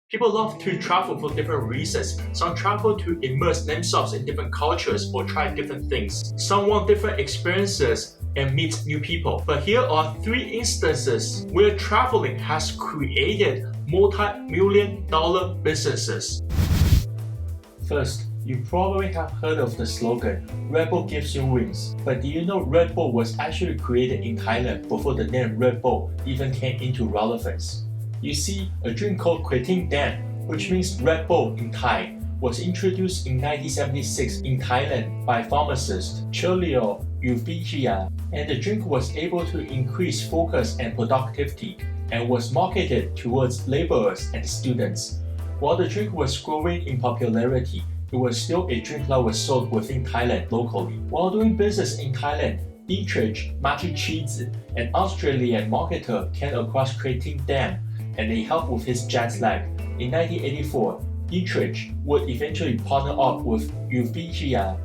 People love to travel for different reasons. Some travel to immerse themselves in different cultures or try different things. Some want different experiences and meet new people. But here are 3 instances where traveling has created multi-million-dollar businesses. First, you probably have heard of the slogan, Red Bull gives you wings. But do you know Red Bull was actually created in Thailand before the name Red Bull even came into relevance? You see, a drink called Krating Daeng, which means Red Bull in Thai, was introduced in 1976 in Thailand by pharmacist Chelio Ufijia, and the drink was able to increase focus and productivity and was marketed towards laborers and students. While the drink was growing in popularity, it was still a drink that was sold within Thailand locally. While doing business in Thailand, Dietrich Mateschitz, an Australian marketer, came across Krating Daeng, and they helped with his jet lag. In 1984, Dietrich would eventually partner up with Ufijia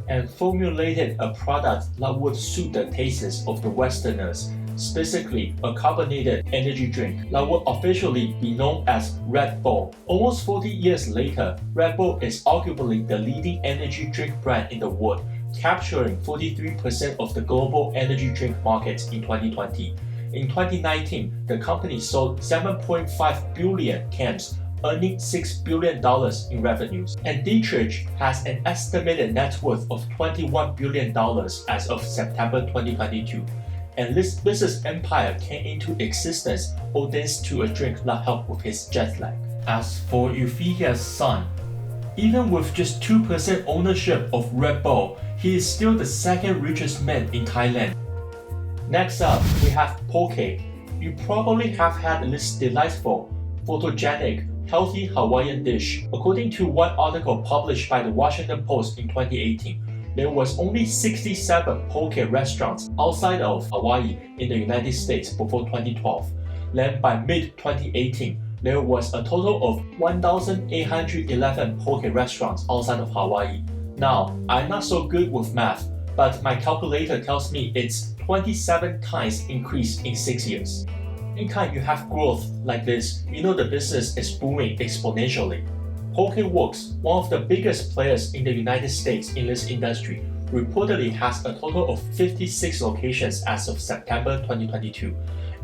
and formulated a product that would suit the tastes of the Westerners, specifically a carbonated energy drink that would officially be known as Red Bull. Almost 40 years later, Red Bull is arguably the leading energy drink brand in the world, capturing 43% of the global energy drink market in 2020. In 2019, the company sold 7.5 billion cans, earning $6 billion in revenues. And Dietrich has an estimated net worth of $21 billion as of September 2022. And this business empire came into existence all thanks to a drink that helped with his jet lag. As for Euphemia's son, even with just 2% ownership of Red Bull, he is still the second richest man in Thailand. Next up, we have Poke. You probably have had this delightful, photogenic, healthy Hawaiian dish. According to one article published by the Washington Post in 2018, there was only 67 poke restaurants outside of Hawaii in the United States before 2012. Then by mid-2018, there was a total of 1,811 poke restaurants outside of Hawaii. Now, I'm not so good with math, but my calculator tells me it's 27 times increase in 6 years. Anytime you have growth like this, you know the business is booming exponentially. Pokeworks, one of the biggest players in the United States in this industry, reportedly has a total of 56 locations as of September 2022,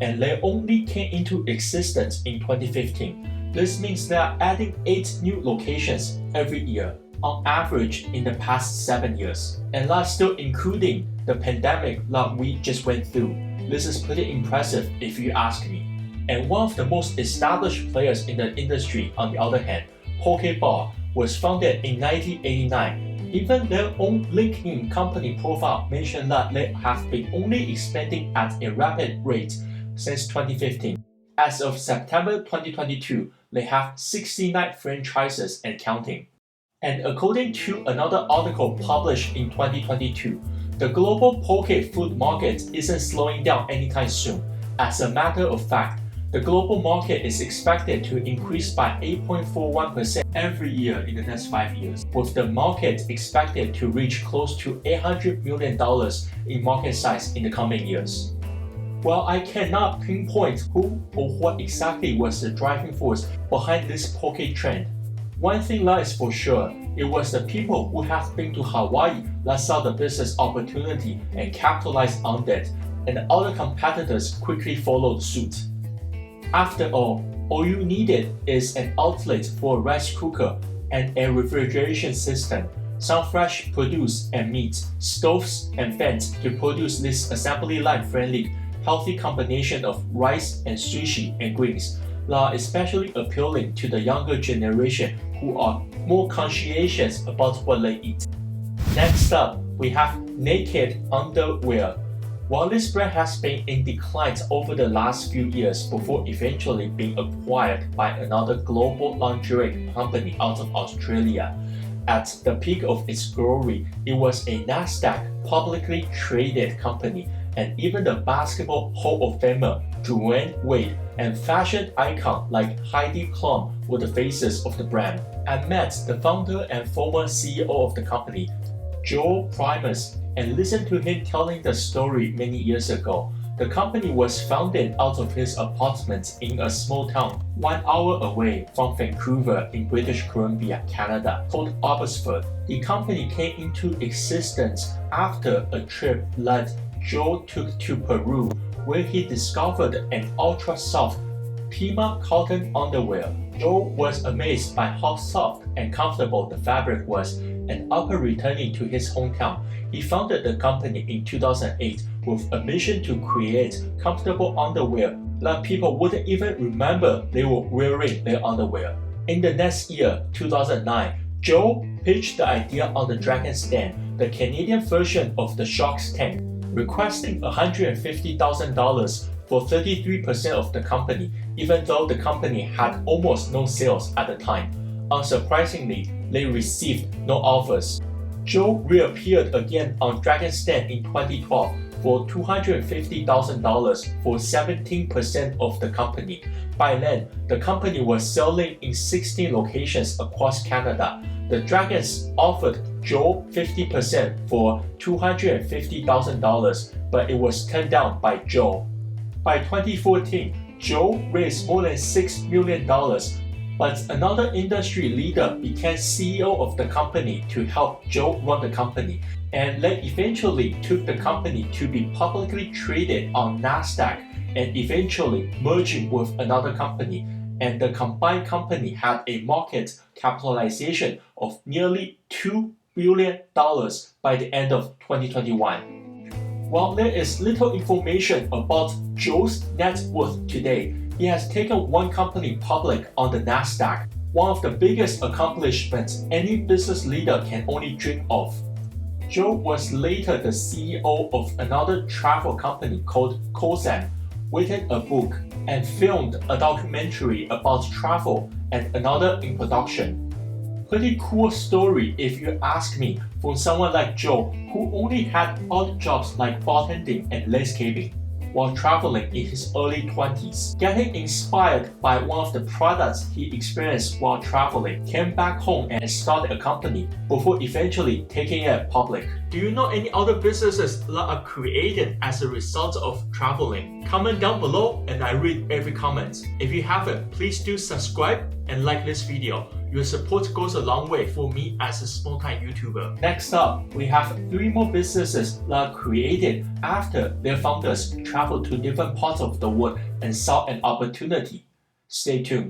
and they only came into existence in 2015. This means they are adding 8 new locations every year, on average in the past 7 years. And that's still including the pandemic that we just went through. This is pretty impressive if you ask me. And one of the most established players in the industry, on the other hand, Poke Bar, was founded in 1989. Even their own LinkedIn company profile mentioned that they have been only expanding at a rapid rate since 2015. As of September 2022, they have 69 franchises and counting. And according to another article published in 2022, the global poke food market isn't slowing down anytime soon. As a matter of fact, the global market is expected to increase by 8.41% every year in the next 5 years, with the market expected to reach close to $800 million in market size in the coming years. While I cannot pinpoint who or what exactly was the driving force behind this poke trend, one thing that is for sure, it was the people who have been to Hawaii that saw the business opportunity and capitalized on that, and the other competitors quickly followed suit. After all you needed is an outlet for a rice cooker and a refrigeration system, some fresh produce and meat, stoves and fans to produce this assembly line friendly, healthy combination of rice and sushi and greens that are especially appealing to the younger generation who are more conscientious about what they eat. Next up, we have Naked Underwear. While this brand has been in decline over the last few years before eventually being acquired by another global lingerie company out of Australia, at the peak of its glory, it was a NASDAQ publicly traded company, and even the Basketball Hall of Famer Dwayne Wade and fashion icon like Heidi Klum were the faces of the brand. I met the founder and former CEO of the company, Joe Primus, and listened to him telling the story many years ago. The company was founded out of his apartment in a small town 1 hour away from Vancouver in British Columbia, Canada, called Abbotsford. The company came into existence after a trip that Joe took to Peru, where he discovered an ultra-soft Pima cotton underwear. Joe was amazed by how soft and comfortable the fabric was, and upon returning to his hometown, he founded the company in 2008 with a mission to create comfortable underwear that people wouldn't even remember they were wearing their underwear. In the next year, 2009, Joe pitched the idea on the Dragon's Den, the Canadian version of the Shark's Tank, requesting $150,000 for 33% of the company, even though the company had almost no sales at the time. Unsurprisingly, they received no offers. Joe reappeared again on Dragon's Den in 2012 for $250,000 for 17% of the company. By then, the company was selling in 16 locations across Canada. The Dragons offered Joe 50% for $250,000, but it was turned down by Joe. By 2014, Joe raised more than $6 million, but another industry leader became CEO of the company to help Joe run the company, and they eventually took the company to be publicly traded on NASDAQ and eventually merging with another company, and the combined company had a market capitalization of nearly $2 billion by the end of 2021. While there is little information about Joe's net worth today, he has taken one company public on the NASDAQ, one of the biggest accomplishments any business leader can only dream of. Joe was later the CEO of another travel company called Kozan, written a book, and filmed a documentary about travel and another in production. Pretty cool story if you ask me, from someone like Joe who only had odd jobs like bartending and landscaping while traveling in his early 20s. Getting inspired by one of the products he experienced while traveling, came back home and started a company before eventually taking it public. Do you know any other businesses that are created as a result of traveling? Comment down below and I read every comment. If you haven't, please do subscribe and like this video. Your support goes a long way for me as a small-time YouTuber. Next up, we have 3 more businesses that are created after their founders traveled to different parts of the world and saw an opportunity. Stay tuned.